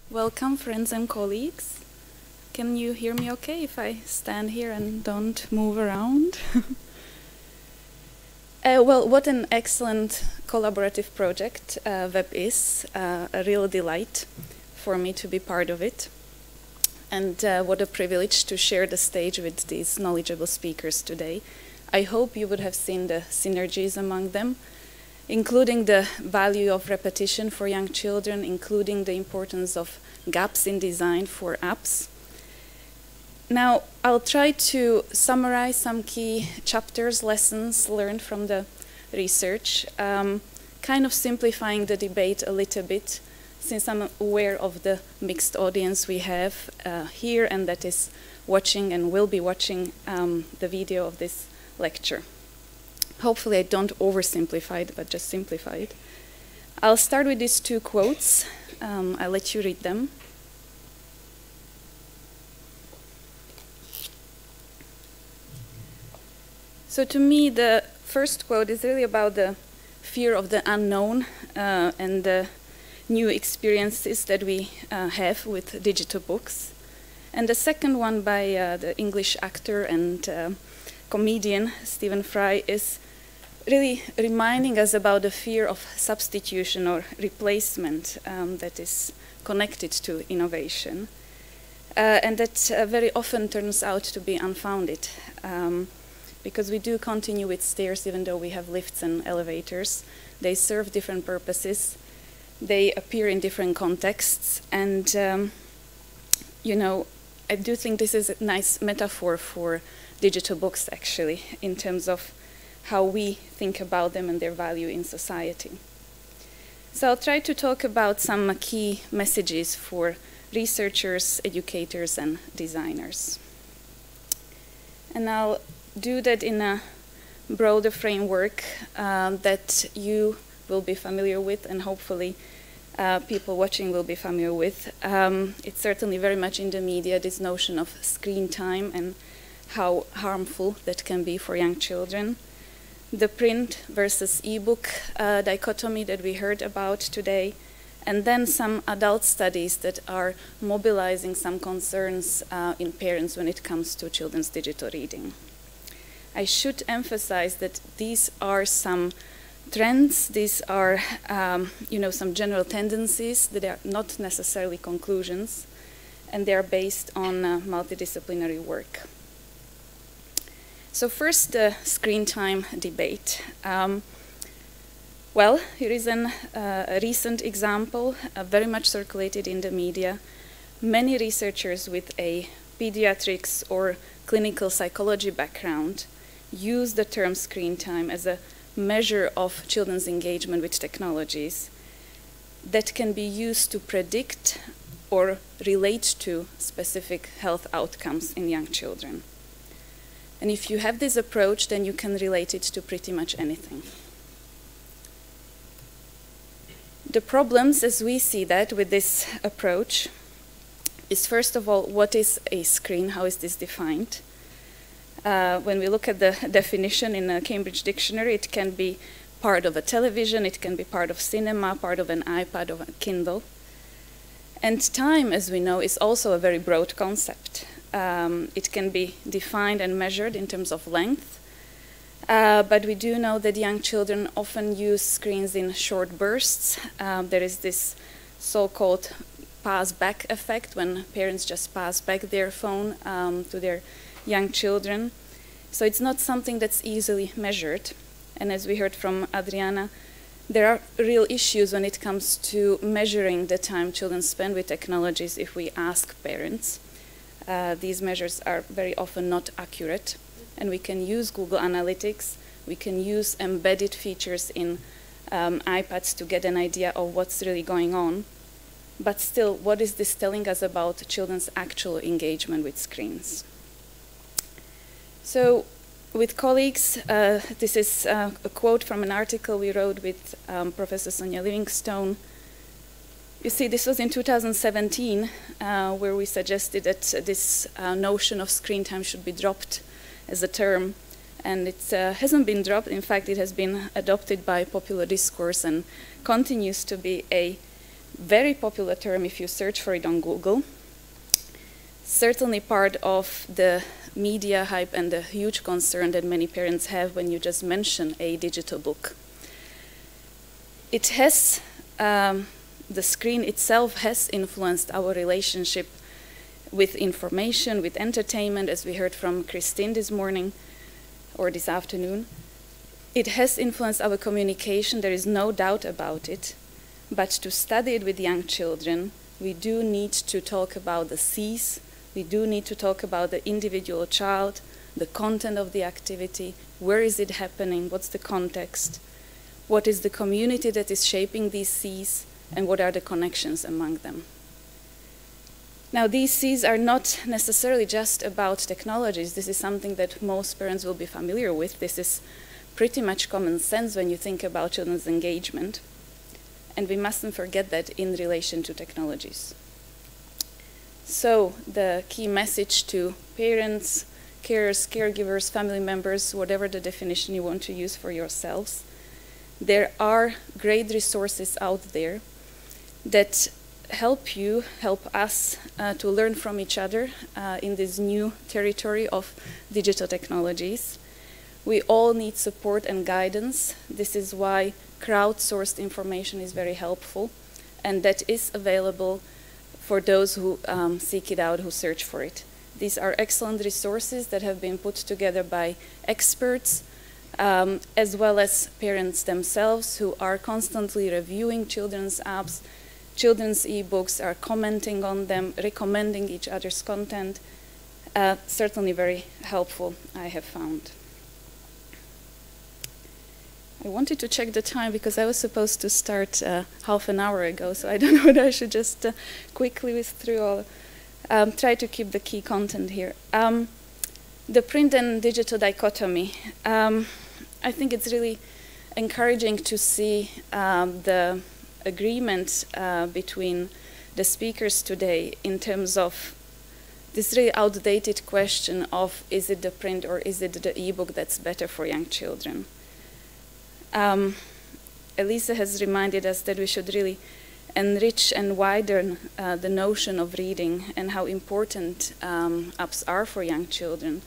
Welcome, friends and colleagues. Can you hear me okay if I stand here and don't move around? Well, what an excellent collaborative project VEBB is. A real delight for me to be part of it. And what a privilege to share the stage with these knowledgeable speakers today. I hope you would have seen the synergies among them, including the value of repetition for young children, including the importance of gaps in design for apps. Now, I'll try to summarize some key chapters, lessons learned from the research, kind of simplifying the debate a little bit, since I'm aware of the mixed audience we have here and that is watching and will be watching the video of this lecture. Hopefully I don't oversimplify it, but just simplify it. I'll start with these two quotes. I'll let you read them. So to me, the first quote is really about the fear of the unknown and the new experiences that we have with digital books. And the second one by the English actor and comedian Stephen Fry is really reminding us about the fear of substitution or replacement that is connected to innovation. And that very often turns out to be unfounded. Because we do continue with stairs even though we have lifts and elevators. They serve different purposes. They appear in different contexts. And, you know, I do think this is a nice metaphor for digital books, actually, in terms of how we think about them and their value in society. So I'll try to talk about some key messages for researchers, educators, and designers. And I'll do that in a broader framework that you will be familiar with and hopefully people watching will be familiar with. It's certainly very much in the media, this notion of screen time and how harmful that can be for young children. The print versus e-book dichotomy that we heard about today, and then some adult studies that are mobilizing some concerns in parents when it comes to children's digital reading. I should emphasize that these are some trends, these are you know, some general tendencies that are not necessarily conclusions, and they are based on multidisciplinary work. So first, the screen time debate. Well, here is a recent example, very much circulated in the media. Many researchers with a pediatrics or clinical psychology background use the term screen time as a measure of children's engagement with technologies that can be used to predict or relate to specific health outcomes in young children. And if you have this approach, then you can relate it to pretty much anything. The problems, as we see that with this approach, is first of all, what is a screen? How is this defined? When we look at the definition in a Cambridge dictionary, it can be part of a television, it can be part of cinema, part of an iPad or a Kindle. And time, as we know, is also a very broad concept. It can be defined and measured in terms of length, but we do know that young children often use screens in short bursts. There is this so-called Passback Effect, when parents just pass back their phone to their young children. So it's not something that's easily measured. And as we heard from Adriana, there are real issues when it comes to measuring the time children spend with technologies if we ask parents. These measures are very often not accurate. And we can use Google Analytics, we can use embedded features in iPads to get an idea of what's really going on. But still, what is this telling us about children's actual engagement with screens? So, with colleagues, this is a quote from an article we wrote with Professor Sonia Livingstone. You see, this was in 2017, where we suggested that this notion of screen time should be dropped as a term. And it hasn't been dropped. In fact, it has been adopted by popular discourse and continues to be a very popular term if you search for it on Google. Certainly part of the media hype and the huge concern that many parents have when you just mention a digital book. It has, the screen itself has influenced our relationship with information, with entertainment, as we heard from Christine this morning or this afternoon. It has influenced our communication, there is no doubt about it. But to study it with young children, we do need to talk about the C's. We do need to talk about the individual child, the content of the activity, where is it happening, what's the context, what is the community that is shaping these C's, and what are the connections among them. Now, these C's are not necessarily just about technologies. This is something that most parents will be familiar with. This is pretty much common sense when you think about children's engagement. And we mustn't forget that in relation to technologies. So the key message to parents, carers, caregivers, family members, whatever the definition you want to use for yourselves, there are great resources out there that help you, help us to learn from each other in this new territory of digital technologies. We all need support and guidance. This is why crowdsourced information is very helpful, and that is available for those who seek it out, who search for it. These are excellent resources that have been put together by experts, as well as parents themselves who are constantly reviewing children's apps, children's ebooks, are commenting on them, recommending each other's content. Certainly very helpful, I have found. I wanted to check the time because I was supposed to start half an hour ago, so I don't know whether I should just quickly whiz through all, try to keep the key content here. The print and digital dichotomy. I think it's really encouraging to see the agreement between the speakers today in terms of this really outdated question of is it the print or is it the ebook that's better for young children. Elisa has reminded us that we should really enrich and widen the notion of reading and how important apps are for young children.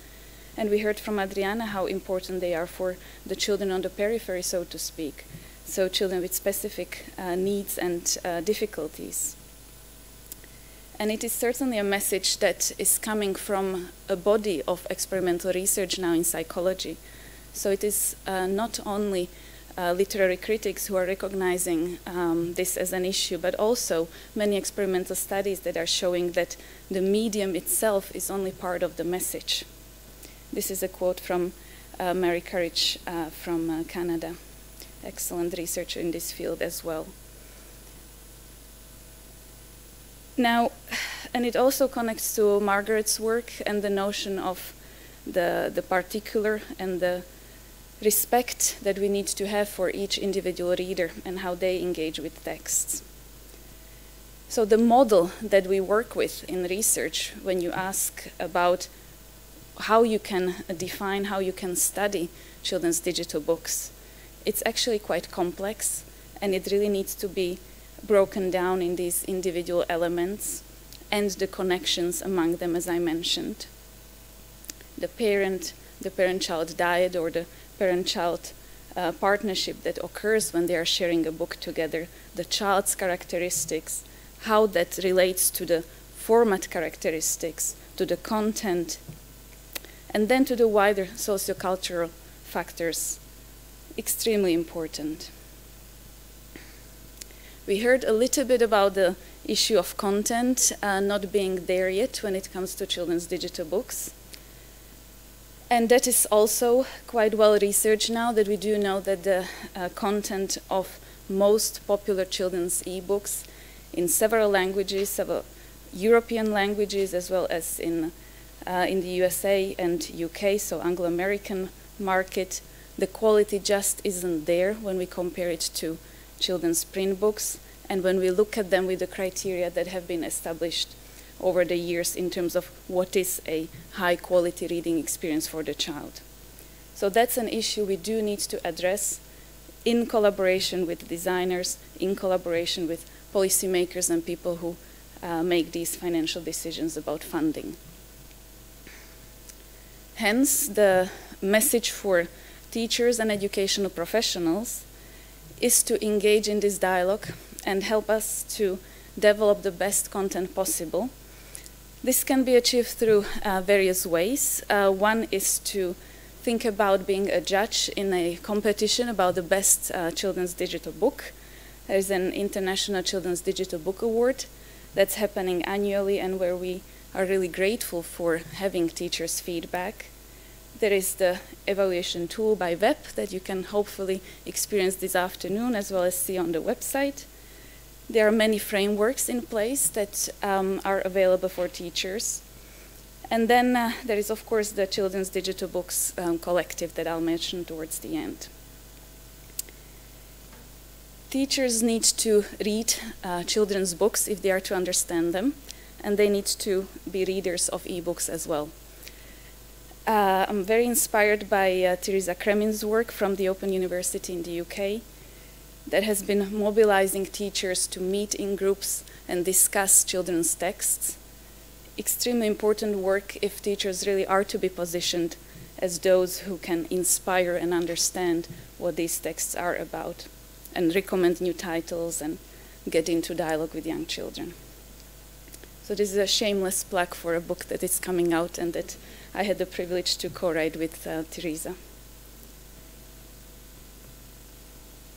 And we heard from Adriana how important they are for the children on the periphery, so to speak. So children with specific needs and difficulties. And it is certainly a message that is coming from a body of experimental research now in psychology. So it is not only literary critics who are recognizing this as an issue, but also many experimental studies that are showing that the medium itself is only part of the message. This is a quote from Mary Courage from Canada, excellent researcher in this field as well. Now, and it also connects to Margaret's work and the notion of the particular and the respect that we need to have for each individual reader and how they engage with texts. So the model that we work with in research, when you ask about how you can define, how you can study children's digital books, it's actually quite complex, and it really needs to be broken down in these individual elements and the connections among them, as I mentioned. The parent-child dyad, or the parent-child partnership that occurs when they are sharing a book together, the child's characteristics, how that relates to the format characteristics, to the content, and then to the wider sociocultural factors, extremely important. We heard a little bit about the issue of content not being there yet when it comes to children's digital books. And that is also quite well researched now, that we do know that the content of most popular children's ebooks in several languages, several European languages, as well as in the USA and UK, so Anglo-American market, the quality just isn't there when we compare it to children's print books, and when we look at them with the criteria that have been established over the years in terms of what is a high-quality reading experience for the child. So that's an issue we do need to address in collaboration with designers, in collaboration with policymakers and people who make these financial decisions about funding. Hence, the message for teachers and educational professionals is to engage in this dialogue and help us to develop the best content possible. This can be achieved through various ways. One is to think about being a judge in a competition about the best children's digital book. There is an International Children's Digital Book Award that's happening annually and where we are really grateful for having teachers' feedback. There is the evaluation tool by VEBB that you can hopefully experience this afternoon as well as see on the website. There are many frameworks in place that are available for teachers. And then there is, of course, the Children's Digital Books Collective that I'll mention towards the end. Teachers need to read children's books if they are to understand them, and they need to be readers of e-books as well. I'm very inspired by Teresa Kremin's work from the Open University in the UK that has been mobilizing teachers to meet in groups and discuss children's texts. Extremely important work if teachers really are to be positioned as those who can inspire and understand what these texts are about and recommend new titles and get into dialogue with young children. So this is a shameless plug for a book that is coming out and that I had the privilege to co-write with Teresa.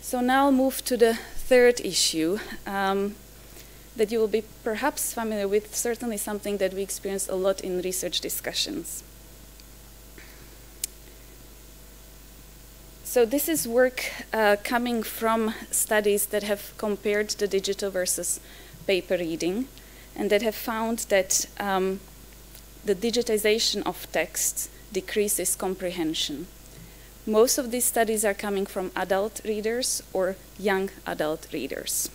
So now I'll move to the third issue that you will be perhaps familiar with, certainly something that we experience a lot in research discussions. So this is work coming from studies that have compared the digital versus paper reading and that have found that the digitization of text decreases comprehension. Most of these studies are coming from adult readers or young adult readers.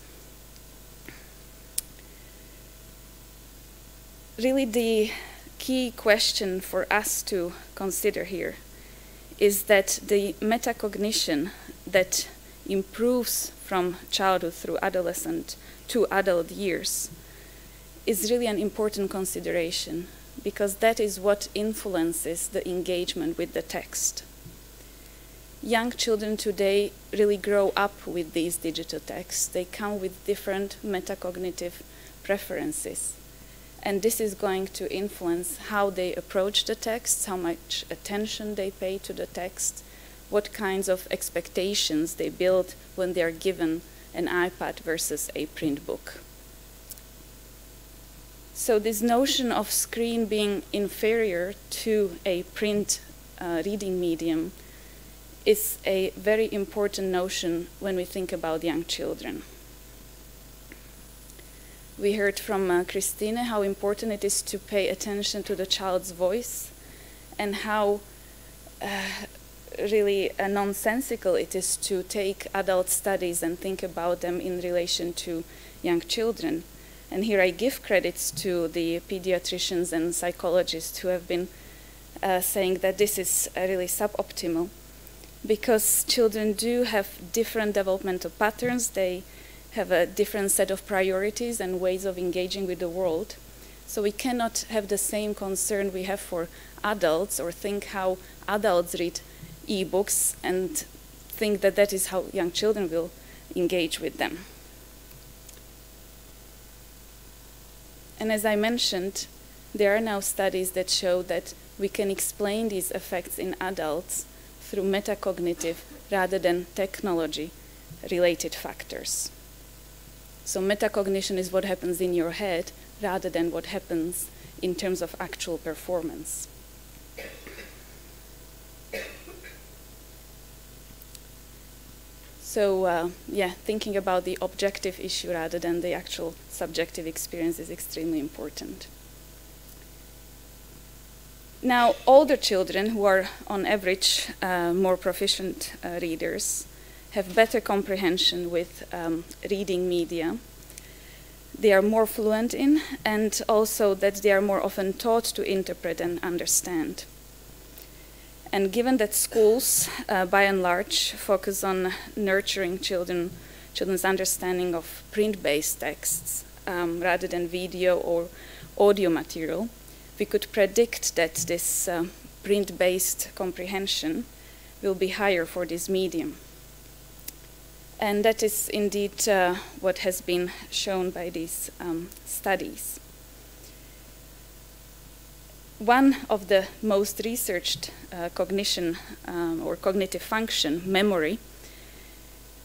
Really, the key question for us to consider here is that the metacognition that improves from childhood through adolescent to adult years is really an important consideration because that is what influences the engagement with the text. Young children today really grow up with these digital texts. They come with different metacognitive preferences. And this is going to influence how they approach the text, how much attention they pay to the text, what kinds of expectations they build when they are given an iPad versus a print book. So this notion of screen being inferior to a print reading medium is a very important notion when we think about young children. We heard from Christine how important it is to pay attention to the child's voice and how really nonsensical it is to take adult studies and think about them in relation to young children. And here I give credits to the pediatricians and psychologists who have been saying that this is really suboptimal because children do have different developmental patterns. They have a different set of priorities and ways of engaging with the world. So we cannot have the same concern we have for adults or think how adults read e-books and think that that is how young children will engage with them. And as I mentioned, there are now studies that show that we can explain these effects in adults through metacognitive rather than technology-related factors. So metacognition is what happens in your head rather than what happens in terms of actual performance. So thinking about the objective issue rather than the actual subjective experience is extremely important. Now, older children who are on average more proficient readers have better comprehension with reading media. They are more fluent in, and also that they are more often taught to interpret and understand. And given that schools, by and large, focus on nurturing children's children's understanding of print-based texts rather than video or audio material, we could predict that this print-based comprehension will be higher for this medium. And that is indeed what has been shown by these studies. One of the most researched cognition or cognitive function, memory,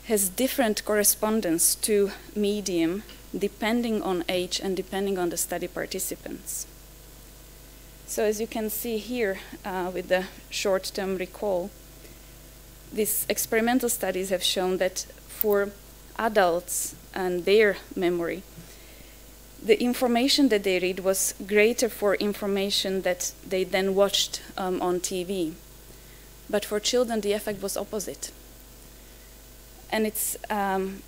has different correspondence to medium depending on age and depending on the study participants. So as you can see here with the short-term recall, these experimental studies have shown that for adults and their memory, the information that they read was greater for information that they then watched on TV. But for children, the effect was opposite. And it's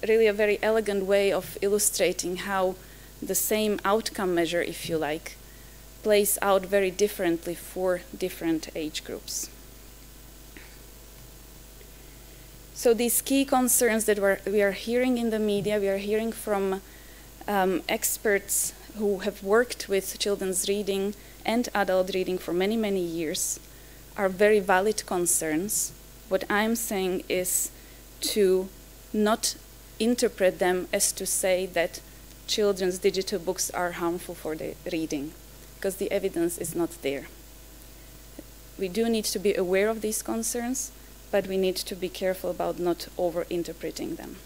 really a very elegant way of illustrating how the same outcome measure, if you like, plays out very differently for different age groups. So these key concerns that we are hearing in the media, we are hearing from experts who have worked with children's reading and adult reading for many, many years, are very valid concerns. What I'm saying is to not interpret them as to say that children's digital books are harmful for the reading, because the evidence is not there. We do need to be aware of these concerns, but we need to be careful about not over-interpreting them.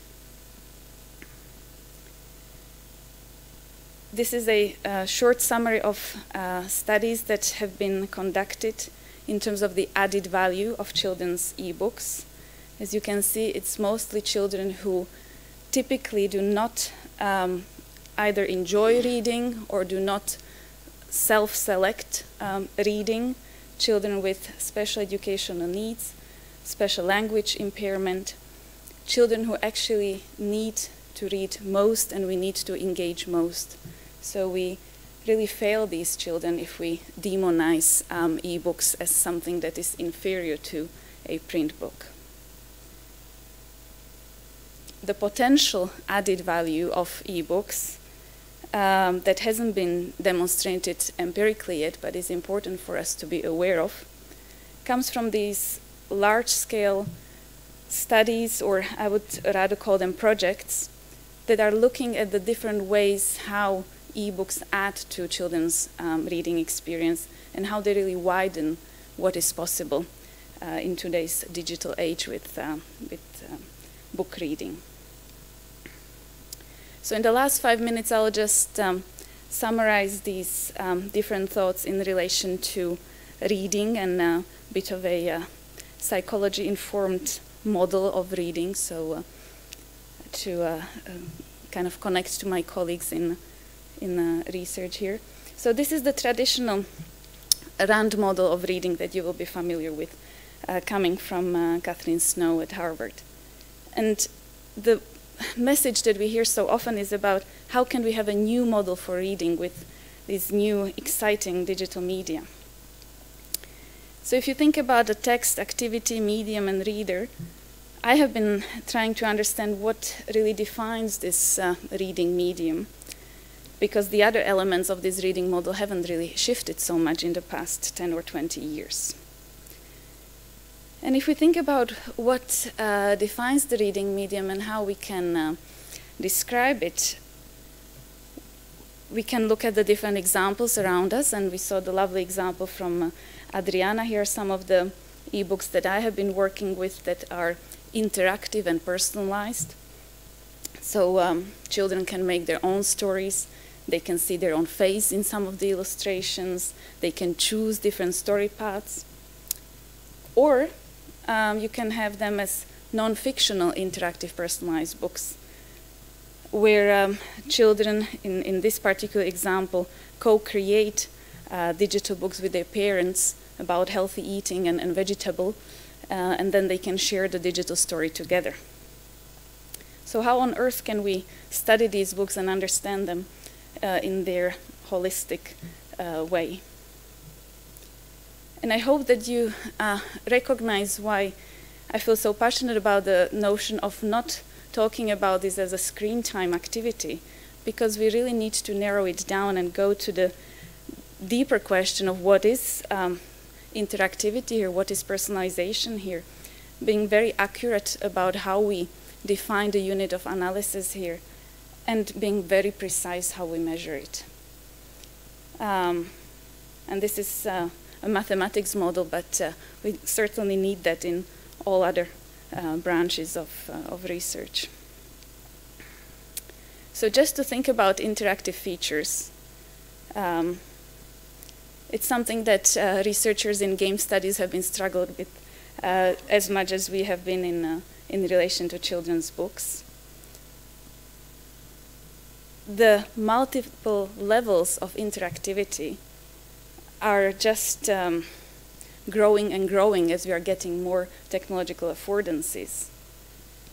This is a short summary of studies that have been conducted in terms of the added value of children's e-books. As you can see, it's mostly children who typically do not either enjoy reading or do not self-select reading, children with special educational needs, special language impairment, children who actually need to read most and we need to engage most. So we really fail these children if we demonize e-books as something that is inferior to a print book. The potential added value of e-books that hasn't been demonstrated empirically yet, but is important for us to be aware of, comes from these large-scale studies, or I would rather call them projects, that are looking at the different ways how e-books add to children's reading experience and how they really widen what is possible in today's digital age with book reading. So in the last 5 minutes, I'll just summarize these different thoughts in relation to reading and a bit of a psychology-informed model of reading, so to kind of connect to my colleagues in research here. So this is the traditional RAND model of reading that you will be familiar with, coming from Catherine Snow at Harvard. And the message that we hear so often is about how can we have a new model for reading with these new exciting digital media. So if you think about the text, activity, medium, and reader, I have been trying to understand what really defines this reading medium, because the other elements of this reading model haven't really shifted so much in the past 10 or 20 years. And if we think about what defines the reading medium and how we can describe it, we can look at the different examples around us, and we saw the lovely example from Adriana. Here are some of the e-books that I have been working with that are interactive and personalized. So children can make their own stories, they can see their own face in some of the illustrations, they can choose different story paths. Or you can have them as non-fictional interactive personalized books, where children, in this particular example, co-create digital books with their parents about healthy eating and vegetable, and then they can share the digital story together. So how on earth can we study these books and understand them in their holistic way? And I hope that you recognize why I feel so passionate about the notion of not talking about this as a screen time activity, because we really need to narrow it down and go to the deeper question of what is interactivity here, what is personalization here, being very accurate about how we define the unit of analysis here, and being very precise how we measure it. And this is a mathematics model, but we certainly need that in all other branches of research. So just to think about interactive features, it's something that researchers in game studies have been struggled with as much as we have been in relation to children's books. The multiple levels of interactivity are just growing and growing as we are getting more technological affordances.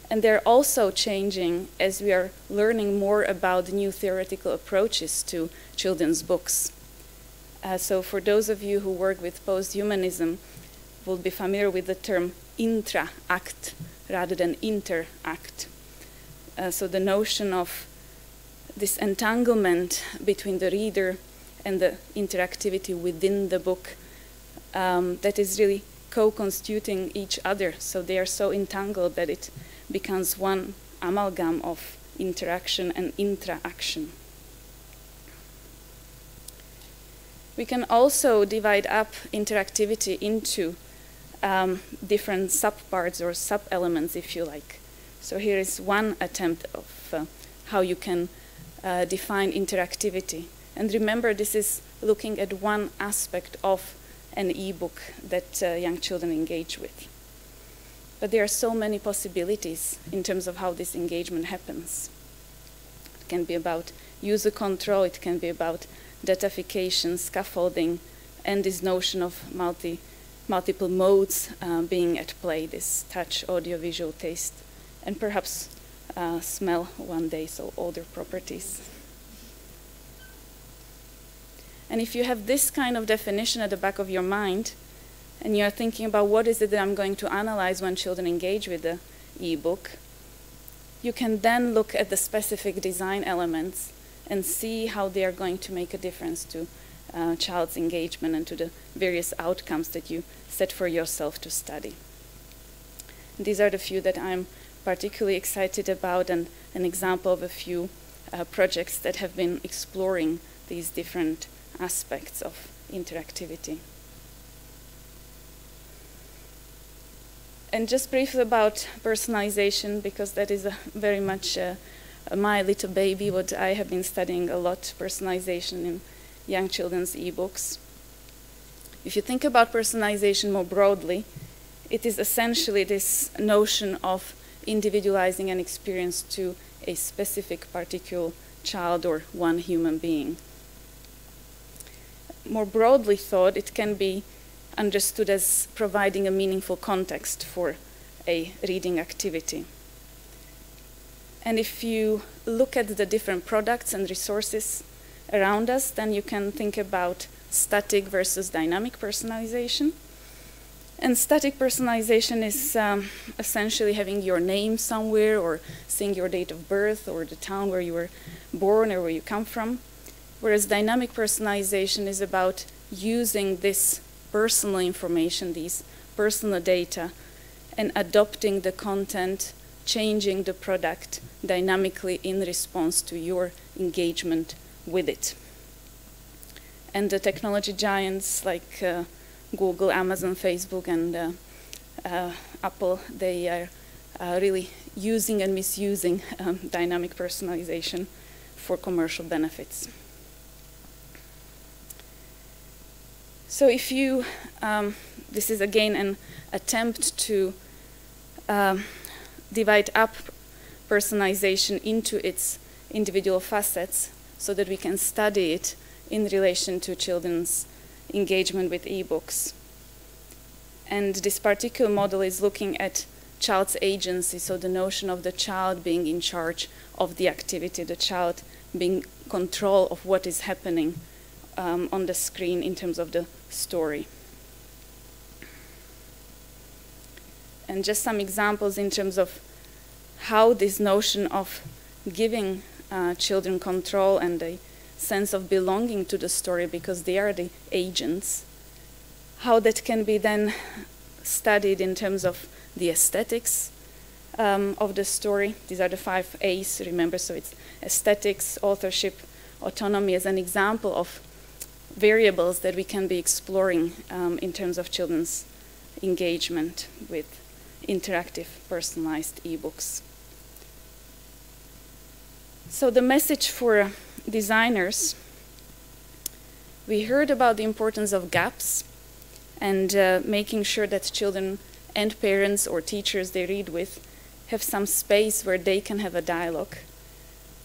And they're also changing as we are learning more about new theoretical approaches to children's books. So for those of you who work with post-humanism, will be familiar with the term intra-act rather than inter-act. So the notion of this entanglement between the reader and the interactivity within the book that is really co-constituting each other. So they are so entangled that it becomes one amalgam of interaction and intra-action. We can also divide up interactivity into different subparts or sub-elements, if you like. So here is one attempt of how you can define interactivity. And remember, this is looking at one aspect of an e-book that young children engage with. But there are so many possibilities in terms of how this engagement happens. It can be about user control, it can be about datafication, scaffolding, and this notion of multiple modes being at play, this touch, audio, visual, taste, and perhaps smell one day, so odor properties. And if you have this kind of definition at the back of your mind, and you're thinking about what is it that I'm going to analyze when children engage with the e-book, you can then look at the specific design elements and see how they are going to make a difference to child's engagement and to the various outcomes that you set for yourself to study. These are the few that I'm particularly excited about, and an example of a few projects that have been exploring these different aspects of interactivity. And just briefly about personalization, because that is very much my little baby, what I have been studying a lot, personalization in young children's e-books. If you think about personalization more broadly, it is essentially this notion of individualizing an experience to a specific particular child or one human being. More broadly thought, it can be understood as providing a meaningful context for a reading activity. And if you look at the different products and resources around us, then you can think about static versus dynamic personalization. And static personalization is essentially having your name somewhere, or seeing your date of birth, or the town where you were born or where you come from. Whereas dynamic personalization is about using this personal information, these personal data, and adopting the content, changing the product dynamically in response to your engagement with it. And the technology giants like Google, Amazon, Facebook, and Apple, they are really using and misusing dynamic personalization for commercial benefits. So if you, this is again an attempt to divide up personalization into its individual facets so that we can study it in relation to children's engagement with e-books. And this particular model is looking at child's agency, so the notion of the child being in charge of the activity, the child being in control of what is happening on the screen in terms of the story. And just some examples in terms of how this notion of giving children control and a sense of belonging to the story, because they are the agents, how that can be then studied in terms of the aesthetics of the story. These are the 5 A's, remember, so it's aesthetics, authorship, autonomy as an example of variables that we can be exploring in terms of children's engagement with interactive, personalized ebooks. So the message for designers, we heard about the importance of gaps and making sure that children and parents or teachers they read with have some space where they can have a dialogue.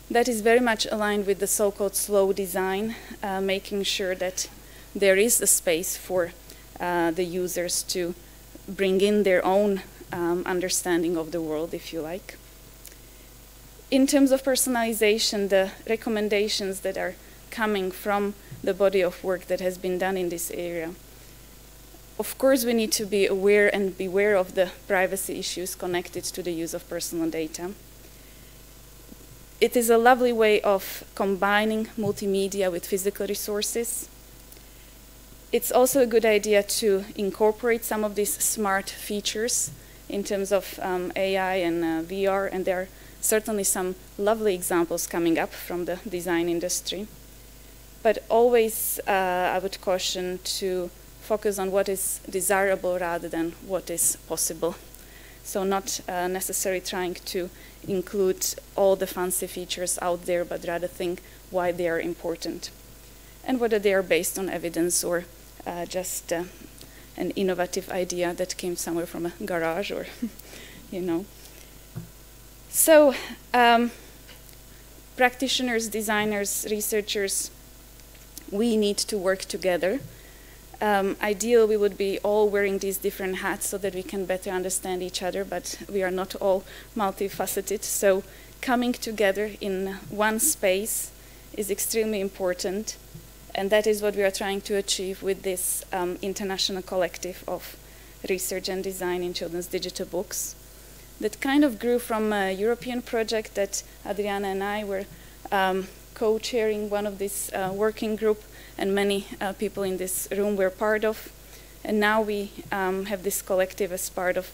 That is very much aligned with the so-called slow design, making sure that there is a space for the users to bring in their own understanding of the world, if you like. In terms of personalization, the recommendations that are coming from the body of work that has been done in this area, of course we need to be aware and beware of the privacy issues connected to the use of personal data. It is a lovely way of combining multimedia with physical resources. It's also a good idea to incorporate some of these smart features in terms of AI and VR, and there are certainly some lovely examples coming up from the design industry. But always I would caution to focus on what is desirable rather than what is possible. So not necessarily trying to include all the fancy features out there, but rather think why they are important and whether they are based on evidence or just an innovative idea that came somewhere from a garage or, you know. So practitioners, designers, researchers, we need to work together. Ideally, we would be all wearing these different hats so that we can better understand each other, but we are not all multifaceted. So coming together in one space is extremely important, and that is what we are trying to achieve with this international collective of research and design in children's digital books. That kind of grew from a European project that Adriana and I were co-chairing one of this working group, and many people in this room were part of. And now we have this collective as part of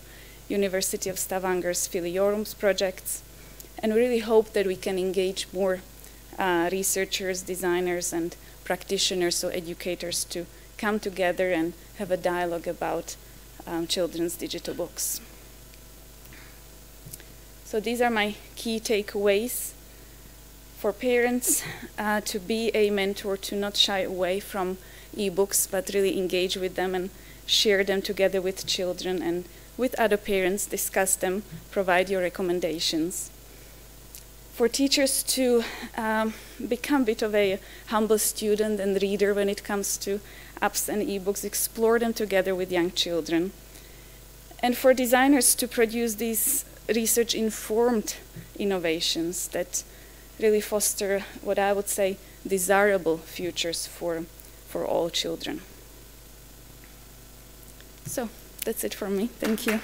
University of Stavanger's Filiorum projects. And we really hope that we can engage more researchers, designers, and practitioners, so educators, to come together and have a dialogue about children's digital books. So these are my key takeaways. For parents, to be a mentor, to not shy away from ebooks, but really engage with them and share them together with children and with other parents, discuss them, provide your recommendations. For teachers to become a bit of a humble student and reader when it comes to apps and ebooks, explore them together with young children. And for designers to produce these research-informed innovations that really foster what I would say desirable futures for all children. So that's it for me. Thank you.